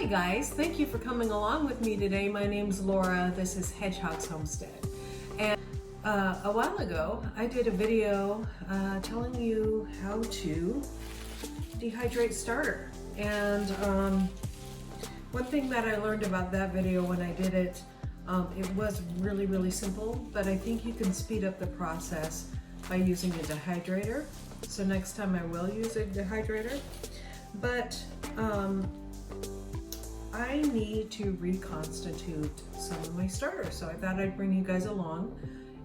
Hi guys, thank you for coming along with me today. My name's Laura, this is Hedgehog's Homestead. And a while ago I did a video telling you how to dehydrate starter. And one thing that I learned about that video when I did it, it was really simple, but I think you can speed up the process by using a dehydrator. So next time I will use a dehydrator. But I need to reconstitute some of my starters, so I thought I'd bring you guys along.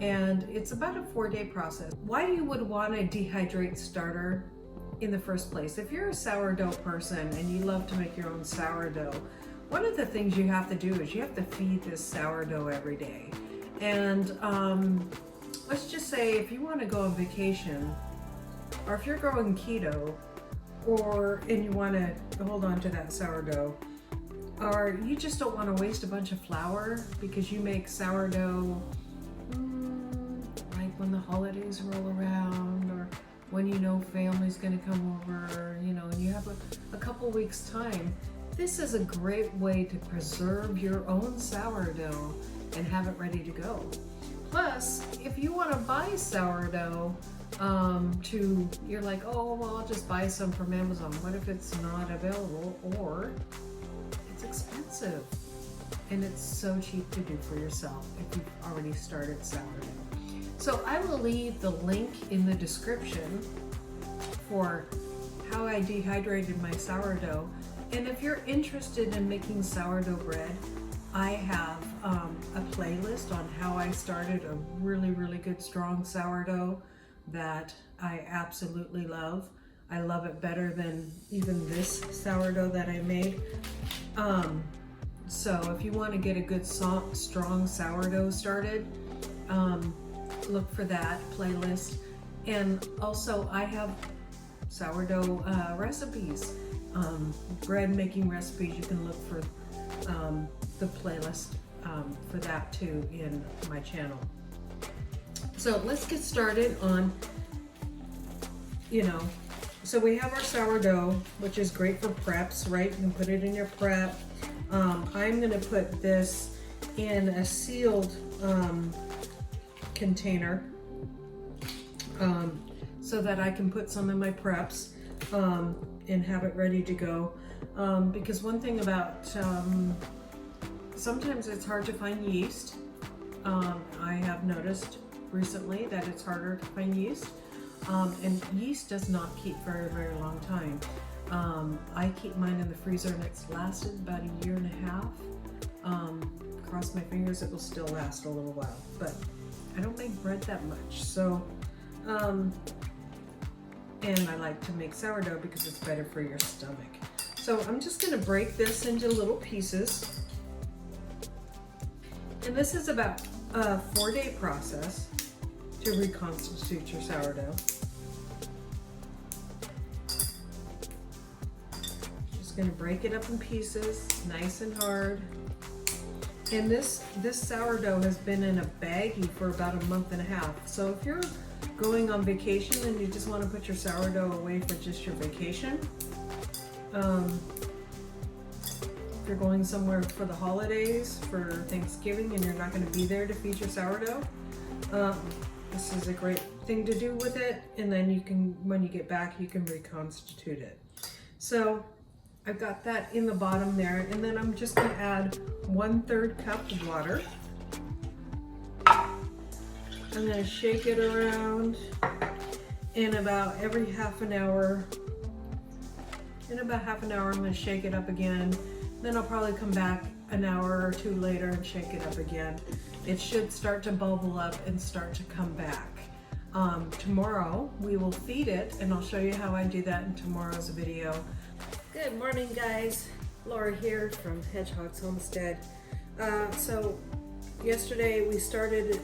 And it's about a 4-day process. Why you would want to dehydrate starter in the first place? If you're a sourdough person and you love to make your own sourdough, one of the things you have to do is you have to feed this sourdough every day. And let's just say if you want to go on vacation, or if you're going keto, and you want to hold on to that sourdough, or you just don't want to waste a bunch of flour because you make sourdough like when the holidays roll around, or when you know family's going to come over, you know, and you have a couple weeks time. This is a great way to preserve your own sourdough and have it ready to go. Plus, if you want to buy sourdough, you're like, oh, well, I'll just buy some from Amazon. What if it's not available, or it's expensive and it's so cheap to do for yourself if you've already started sourdough? So I will leave the link in the description for how I dehydrated my sourdough. And if you're interested in making sourdough bread, I have a playlist on how I started a really good strong sourdough that I absolutely love. I love it better than even this sourdough that I made. So if you want to get a good strong sourdough started, look for that playlist. And also I have sourdough recipes, bread making recipes. You can look for the playlist for that too in my channel. So let's get started on, so we have our sourdough, which is great for preps, right? You can put it in your prep. I'm gonna put this in a sealed container so that I can put some in my preps and have it ready to go. Because one thing about, sometimes it's hard to find yeast. I have noticed recently that it's harder to find yeast, and yeast does not keep very long time. I keep mine in the freezer and it's lasted about 1.5 years. Cross my fingers it will still last a little while, but I don't make bread that much, so and I like to make sourdough because it's better for your stomach. So I'm just going to break this into little pieces, and this is about a 4-day process to reconstitute your sourdough. Just going to break it up in pieces, nice and hard. And this sourdough has been in a baggie for about 1.5 months. So if you're going on vacation and you just want to put your sourdough away for just your vacation, if you're going somewhere for the holidays, for Thanksgiving, and you're not going to be there to feed your sourdough, this is a great thing to do with it. And then you can, when you get back, you can reconstitute it. So I've got that in the bottom there, and then I'm just going to add 1/3 cup of water. I'm going to shake it around, and about every half an hour, I'm going to shake it up again. Then I'll probably come back an hour or 2 later and shake it up again. It should start to bubble up and start to come back. Tomorrow we will feed it, and I'll show you how I do that in tomorrow's video. Good morning, guys. Laura here from Hedgehog's Homestead. So yesterday we started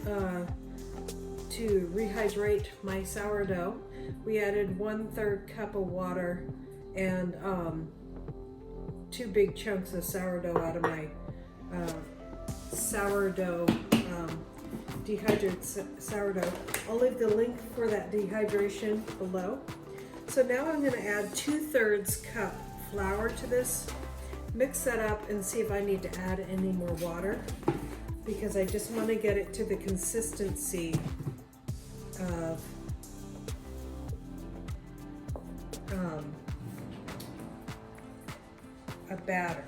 to rehydrate my sourdough. We added 1/3 cup of water and 2 big chunks of sourdough out of my sourdough, dehydrated sourdough. I'll leave the link for that dehydration below. So now I'm going to add 2/3 cup flour to this, mix that up and see if I need to add any more water, because I just want to get it to the consistency of a batter.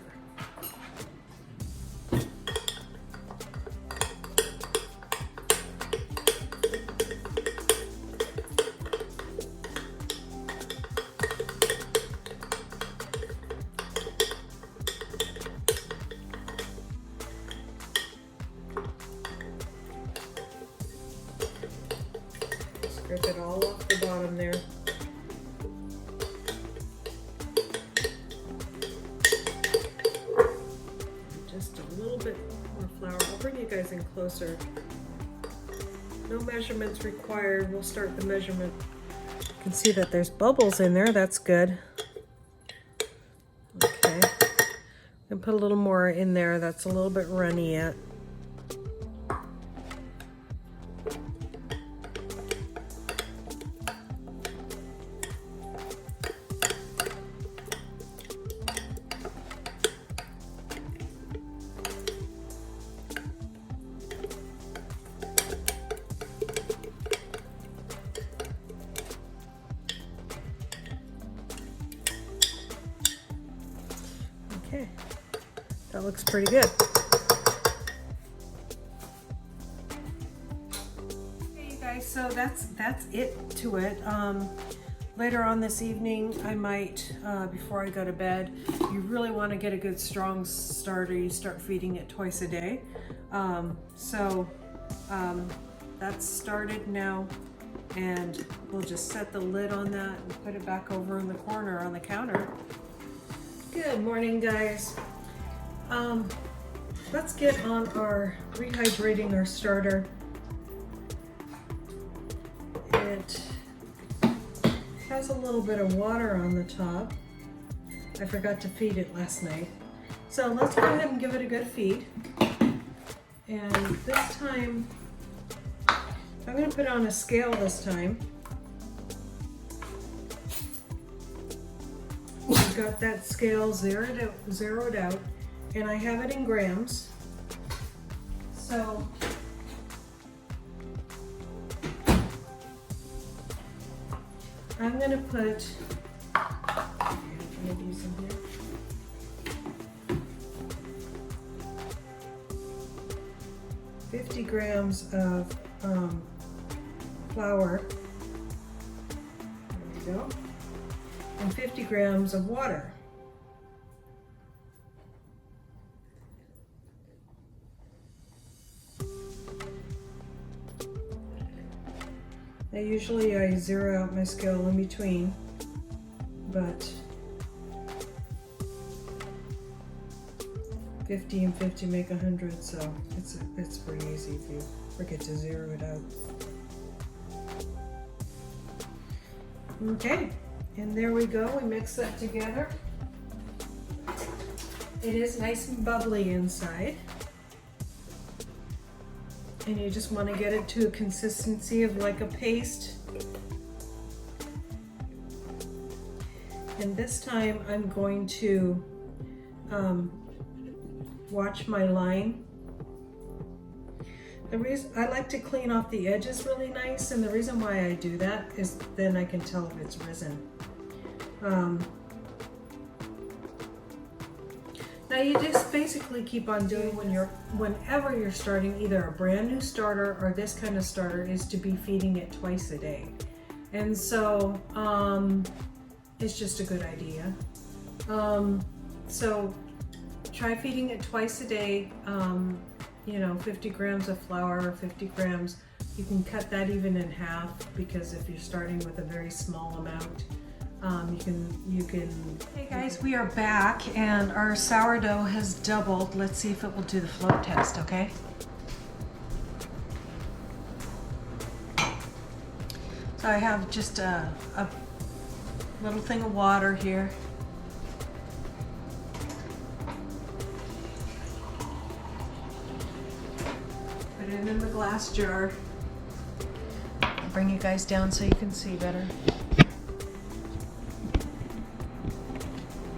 Scrape it all off the bottom there. Just a little bit more flour. I'll bring you guys in closer. No measurements required. We'll start the measurement. You can see that there's bubbles in there. That's good. Okay. And put a little more in there. That's a little bit runny yet. Okay, that looks pretty good. Hey you guys, so that's it to it. Later on this evening, I might, before I go to bed, you really want to get a good strong starter. You start feeding it twice a day. That's started now, and we'll just set the lid on that and put it back over in the corner on the counter. Good morning, guys. Let's get on our rehydrating our starter. It has a little bit of water on the top. I forgot to feed it last night. So let's go ahead and give it a good feed. And this time, I'm going to put it on a scale this time. I've got that scale zeroed out, and I have it in grams. So I'm going to put, maybe some here. $50 grams of flour. There we go. And 50 grams of water. Now usually I zero out my scale in between, but 50 and 50 make 100, so it's pretty easy if you forget to zero it out. Okay. And there we go, we mix that together. It is nice and bubbly inside. And you just want to get it to a consistency of like a paste. And this time I'm going to watch my line. The reason I like to clean off the edges really nice, and the reason why I do that is then I can tell if it's risen. Now you just basically keep on doing whenever you're starting either a brand new starter or this kind of starter, is to be feeding it twice a day. And so it's just a good idea. So try feeding it twice a day. 50 grams of flour, 50 grams. You can cut that even in half, because if you're starting with a very small amount, you can. Hey guys, we are back and our sourdough has doubled. Let's see if it will do the float test, okay? So I have just a little thing of water here. Put it in the glass jar. I'll bring you guys down so you can see better.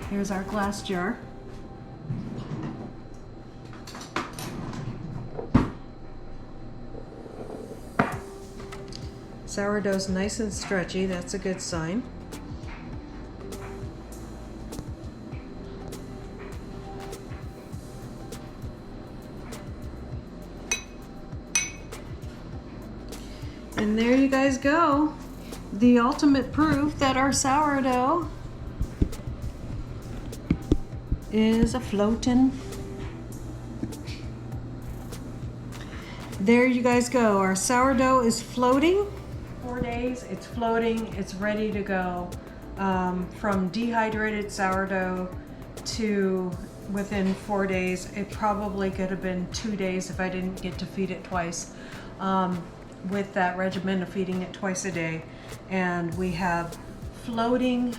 Here's our glass jar. Sourdough's nice and stretchy, that's a good sign. And there you guys go. The ultimate proof that our sourdough is a-floatin'. There you guys go. Our sourdough is floating. 4 days, it's floating, it's ready to go. From dehydrated sourdough to within 4 days. It probably could have been 2 days if I didn't get to feed it twice. With that regimen of feeding it twice a day. And we have floating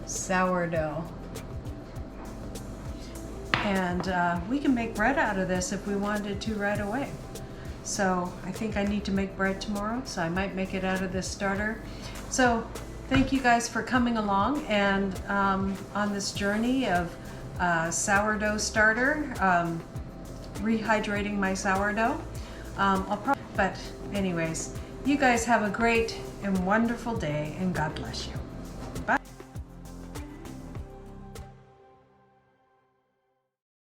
sourdough. And we can make bread out of this if we wanted to right away. So I think I need to make bread tomorrow, so I might make it out of this starter. So thank you guys for coming along and on this journey of sourdough starter, rehydrating my sourdough. But anyways, you guys have a great and wonderful day, and God bless you.